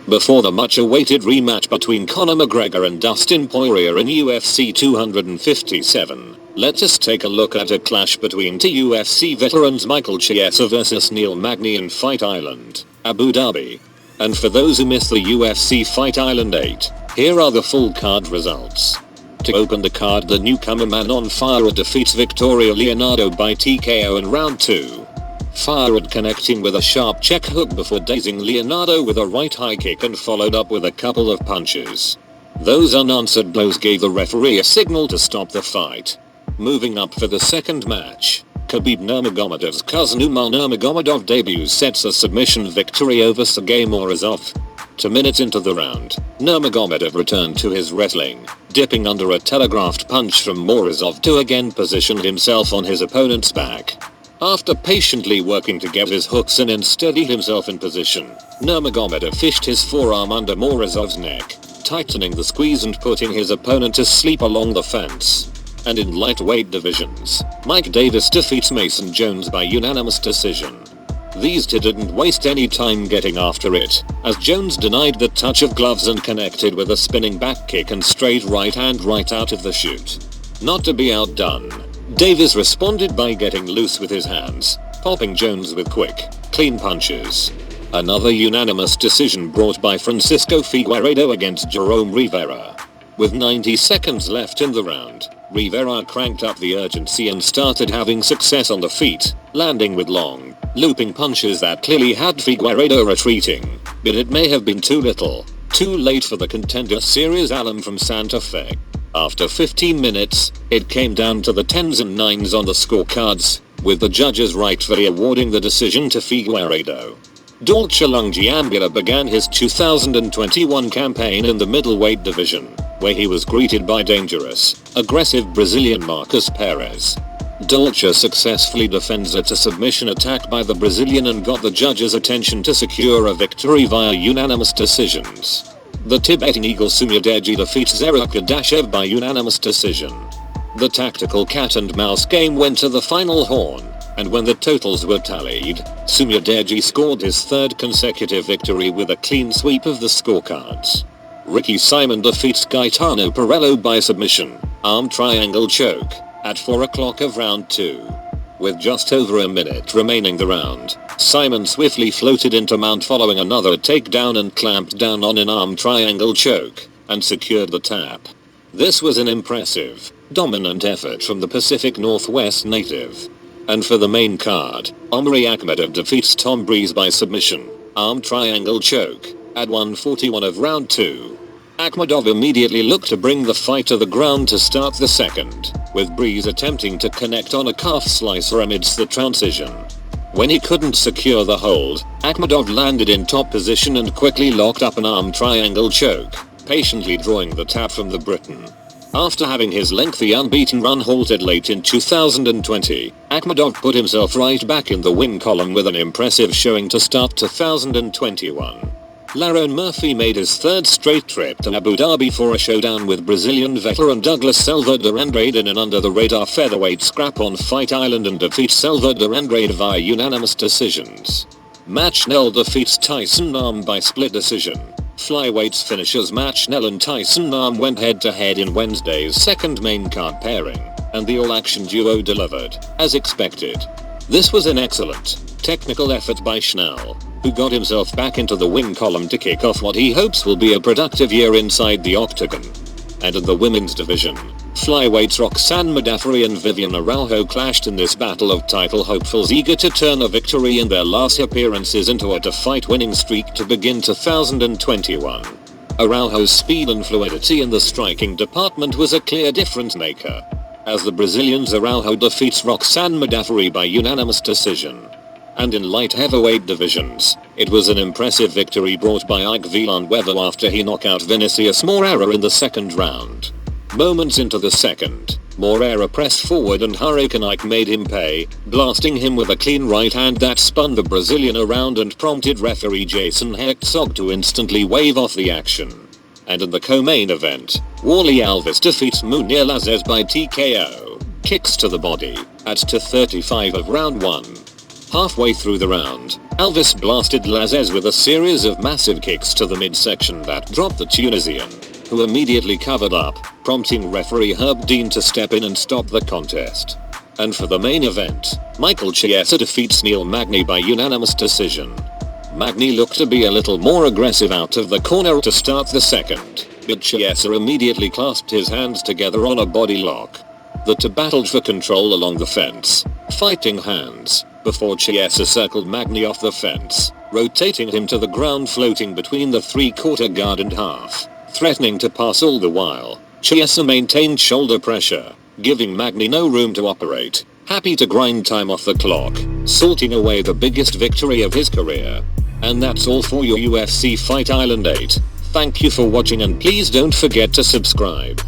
Before the much-awaited rematch between Conor McGregor and Dustin Poirier in UFC 257, let us take a look at a clash between two UFC veterans Michael Chiesa vs Neil Magny in Fight Island, Abu Dhabi. And for those who missed the UFC Fight Island 8, here are the full card results. To open the card, the newcomer Man on Fire defeats Victoria Leonardo by TKO in round 2. Fire connecting with a sharp check hook before dazing Leonardo with a right high kick and followed up with a couple of punches. Those unanswered blows gave the referee a signal to stop the fight. Moving up for the second match, Khabib Nurmagomedov's cousin Umar Nurmagomedov debuts sets a submission victory over Sergey Morozov. 2 minutes into the round, Nurmagomedov returned to his wrestling, dipping under a telegraphed punch from Morozov to again position himself on his opponent's back. After patiently working to get his hooks in and steady himself in position, Nurmagomedov fished his forearm under Morozov's neck, tightening the squeeze and putting his opponent to sleep along the fence. And in lightweight divisions, Mike Davis defeats Mason Jones by unanimous decision. These two didn't waste any time getting after it, as Jones denied the touch of gloves and connected with a spinning back kick and straight right hand right out of the chute. Not to be outdone, Davis responded by getting loose with his hands, popping Jones with quick, clean punches. Another unanimous decision brought by Francisco Figueiredo against Jerome Rivera. With 90 seconds left in the round, Rivera cranked up the urgency and started having success on the feet, landing with long, looping punches that clearly had Figueiredo retreating. But it may have been too little, too late for the contender Series alum from Santa Fe. After 15 minutes, it came down to the 10s and 9s on the scorecards, with the judges rightfully awarding the decision to Figueiredo. Dolce Lungiambula began his 2021 campaign in the middleweight division, where he was greeted by dangerous, aggressive Brazilian Marcos Perez. Dolce successfully defends a submission attack by the Brazilian and got the judges' attention to secure a victory via unanimous decisions. The Tibetan Eagle Sumyadeji defeats Zeruk Adashev by unanimous decision. The tactical cat and mouse game went to the final horn, and when the totals were tallied, Sumyadeji scored his third consecutive victory with a clean sweep of the scorecards. Ricky Simon defeats Gaetano Perello by submission, arm triangle choke, at 4 o'clock of round 2. With just over a minute remaining the round, Simon swiftly floated into mount following another takedown and clamped down on an arm triangle choke, and secured the tap. This was an impressive, dominant effort from the Pacific Northwest native. And for the main card, Omari Akhmedov defeats Tom Breeze by submission, arm triangle choke, at 1:41 of round 2. Akhmedov immediately looked to bring the fight to the ground to start the second, with Breeze attempting to connect on a calf slicer amidst the transition. When he couldn't secure the hold, Akhmedov landed in top position and quickly locked up an arm triangle choke, patiently drawing the tap from the Briton. After having his lengthy unbeaten run halted late in 2020, Akhmedov put himself right back in the win column with an impressive showing to start 2021. Lerone Murphy made his third straight trip to Abu Dhabi for a showdown with Brazilian veteran Douglas Silva de Andrade in an under-the-radar featherweight scrap on Fight Island and defeats Silva de Andrade via unanimous decisions. Match Nell defeats Tyson Nam by split decision. Flyweights finishers Match Nell and Tyson Nam went head-to-head in Wednesday's second main card pairing, and the all-action duo delivered, as expected. This was an excellent, technical effort by Schnell, who got himself back into the win column to kick off what he hopes will be a productive year inside the octagon. And in the women's division, flyweights Roxanne Modafferi and Vivian Araujo clashed in this battle of title hopefuls eager to turn a victory in their last appearances into a to-fight winning streak to begin 2021. Araujo's speed and fluidity in the striking department was a clear difference maker, as the Brazilian's Araujo defeats Roxanne Modafferi by unanimous decision. And in light heavyweight divisions, it was an impressive victory brought by Ike Villanueva after he knocked out Vinicius Moreira in the second round. Moments into the second, Moreira pressed forward and Hurricane Ike made him pay, blasting him with a clean right hand that spun the Brazilian around and prompted referee Jason Herzog to instantly wave off the action. And in the co-main event, Wally Alves defeats Munir Lazzez by TKO, kicks to the body, at 2:35 of round 1. Halfway through the round, Alves blasted Lazzez with a series of massive kicks to the midsection that dropped the Tunisian, who immediately covered up, prompting referee Herb Dean to step in and stop the contest. And for the main event, Michael Chiesa defeats Neil Magny by unanimous decision. Magny looked to be a little more aggressive out of the corner to start the second, but Chiesa immediately clasped his hands together on a body lock. The two battled for control along the fence, fighting hands, before Chiesa circled Magny off the fence, rotating him to the ground floating between the three-quarter guard and half, threatening to pass all the while. Chiesa maintained shoulder pressure, giving Magny no room to operate, happy to grind time off the clock, salting away the biggest victory of his career. And that's all for your UFC Fight Island 8. Thank you for watching and please don't forget to subscribe.